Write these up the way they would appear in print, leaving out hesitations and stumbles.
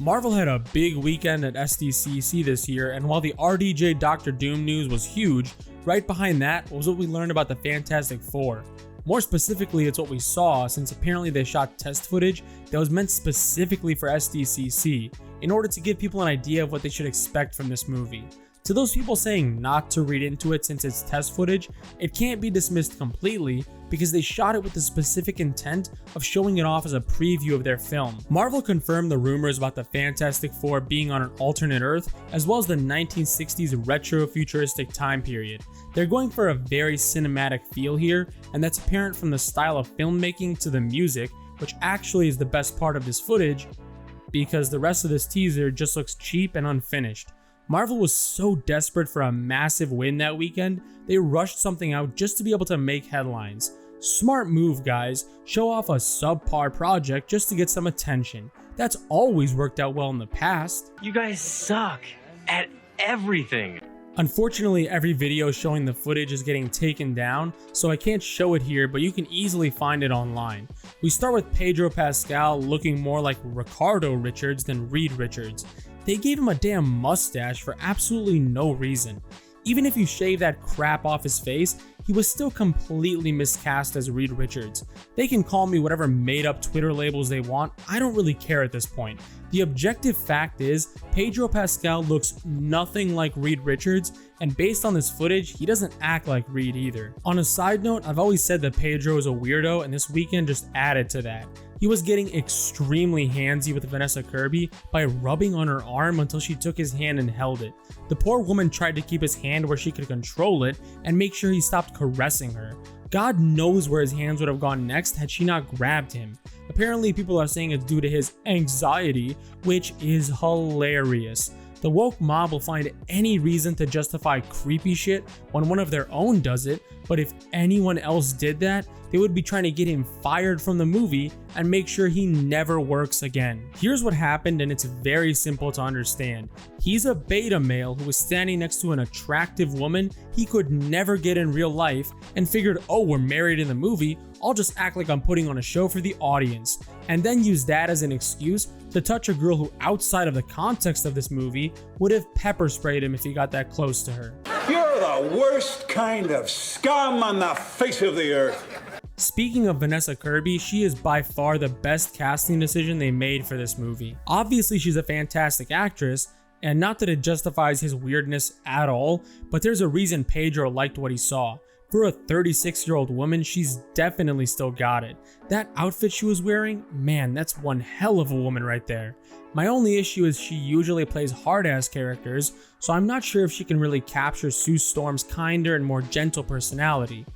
Marvel had a big weekend at SDCC this year, and while the RDJ Doctor Doom news was huge, right behind that was what we learned about the Fantastic Four. More specifically, it's what we saw, since apparently they shot test footage that was meant specifically for SDCC, in order to give people an idea of what they should expect from this movie. To those people saying not to read into it since it's test footage, it can't be dismissed completely because they shot it with the specific intent of showing it off as a preview of their film. Marvel confirmed the rumors about the Fantastic Four being on an alternate Earth, as well as the 1960s retro-futuristic time period. They're going for a very cinematic feel here, and that's apparent from the style of filmmaking to the music, which actually is the best part of this footage, because the rest of this teaser just looks cheap and unfinished. Marvel was so desperate for a massive win that weekend, they rushed something out just to be able to make headlines. Smart move, guys. Show off a subpar project just to get some attention. That's always worked out well in the past. You guys suck at everything. Unfortunately, every video showing the footage is getting taken down, so I can't show it here, but you can easily find it online. We start with Pedro Pascal looking more like Ricardo Richards than Reed Richards. They gave him a damn mustache for absolutely no reason. Even if you shave that crap off his face, he was still completely miscast as Reed Richards. They can call me whatever made up Twitter labels they want, I don't really care at this point. The objective fact is, Pedro Pascal looks nothing like Reed Richards, and based on this footage, he doesn't act like Reed either. On a side note, I've always said that Pedro is a weirdo, and this weekend just added to that. He was getting extremely handsy with Vanessa Kirby by rubbing on her arm until she took his hand and held it. The poor woman tried to keep his hand where she could control it and make sure he stopped caressing her. God knows where his hands would have gone next had she not grabbed him. Apparently people are saying it's due to his anxiety, which is hilarious. The woke mob will find any reason to justify creepy shit when one of their own does it, but if anyone else did that, they would be trying to get him fired from the movie and make sure he never works again. Here's what happened, and it's very simple to understand. He's a beta male who was standing next to an attractive woman he could never get in real life and figured, oh, we're married in the movie, I'll just act like I'm putting on a show for the audience, and then use that as an excuse to touch a girl who, outside of the context of this movie, would have pepper sprayed him if he got that close to her. You're the worst kind of scum on the face of the earth. Speaking of Vanessa Kirby, she is by far the best casting decision they made for this movie. Obviously, she's a fantastic actress, and not that it justifies his weirdness at all, but there's a reason Pedro liked what he saw. For a 36-year-old woman, she's definitely still got it. That outfit she was wearing, man, that's one hell of a woman right there. My only issue is she usually plays hard-ass characters, so I'm not sure if she can really capture Sue Storm's kinder and more gentle personality.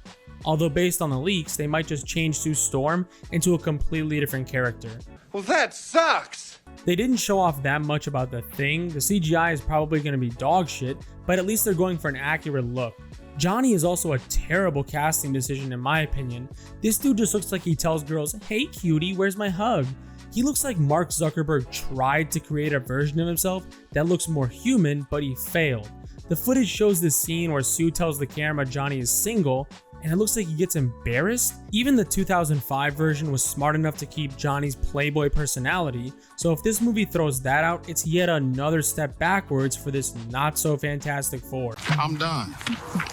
Although based on the leaks, they might just change Sue Storm into a completely different character. Well, that sucks! They didn't show off that much about the Thing. The CGI is probably going to be dog shit, but at least they're going for an accurate look. Johnny is also a terrible casting decision in my opinion. This dude just looks like he tells girls, hey cutie, where's my hug? He looks like Mark Zuckerberg tried to create a version of himself that looks more human, but he failed. The footage shows this scene where Sue tells the camera Johnny is single, and it looks like he gets embarrassed. Even the 2005 version was smart enough to keep Johnny's playboy personality, so if this movie throws that out, it's yet another step backwards for this not so Fantastic Four. I'm done.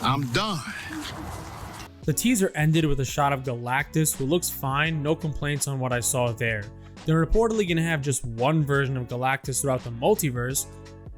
I'm done. The teaser ended with a shot of Galactus, who looks fine, no complaints on what I saw there. They're reportedly going to have just one version of Galactus throughout the multiverse,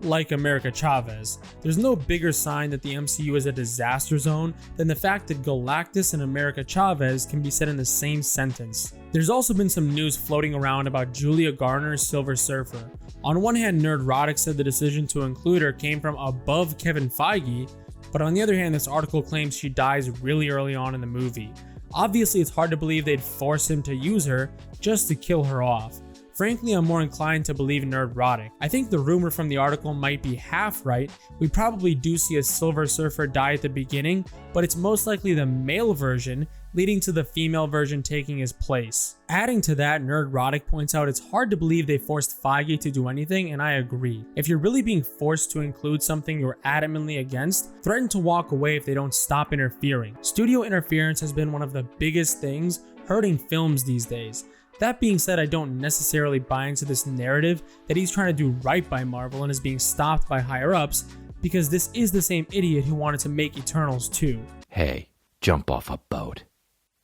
like America Chavez. There's no bigger sign that the MCU is a disaster zone than the fact that Galactus and America Chavez can be said in the same sentence. There's also been some news floating around about Julia Garner's Silver Surfer. On one hand, Nerdrotic said the decision to include her came from above Kevin Feige, but on the other hand, this article claims she dies really early on in the movie. Obviously, it's hard to believe they'd force him to use her just to kill her off. Frankly, I'm more inclined to believe Nerdrotic. I think the rumor from the article might be half right. We probably do see a Silver Surfer die at the beginning, but it's most likely the male version, leading to the female version taking his place. Adding to that, Nerdrotic points out it's hard to believe they forced Feige to do anything, and I agree. If you're really being forced to include something you're adamantly against, threaten to walk away if they don't stop interfering. Studio interference has been one of the biggest things hurting films these days. That being said, I don't necessarily buy into this narrative that he's trying to do right by Marvel and is being stopped by higher ups, because this is the same idiot who wanted to make Eternals 2. Hey, jump off a boat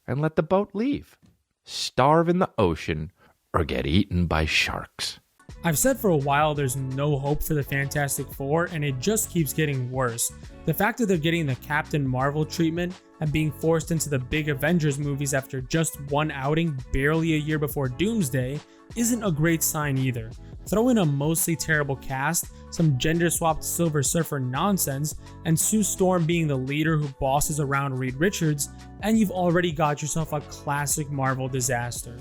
and let the boat leave. Starve in the ocean or get eaten by sharks. I've said for a while there's no hope for the Fantastic Four, and it just keeps getting worse. The fact that they're getting the Captain Marvel treatment and being forced into the big Avengers movies after just one outing barely a year before Doomsday isn't a great sign either. Throw in a mostly terrible cast, some gender-swapped Silver Surfer nonsense, and Sue Storm being the leader who bosses around Reed Richards, and you've already got yourself a classic Marvel disaster.